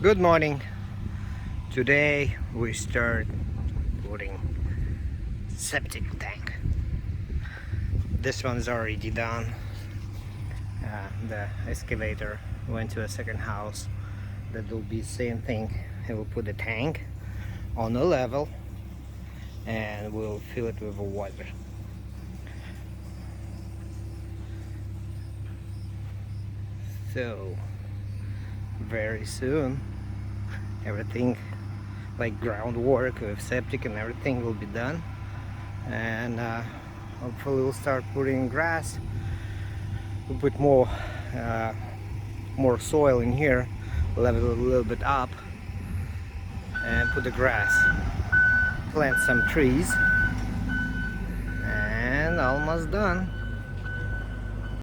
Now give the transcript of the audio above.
Good morning. Today we start putting septic tank. This one's already done. The excavator went to a second house. That will be the same thing. It will put the tank on a level and we'll fill it with water. So very soon everything like groundwork with septic and everything will be done, and hopefully we'll start putting grass. We'll put more soil in here, level it a little bit up, and put the grass, plant some trees, and almost done.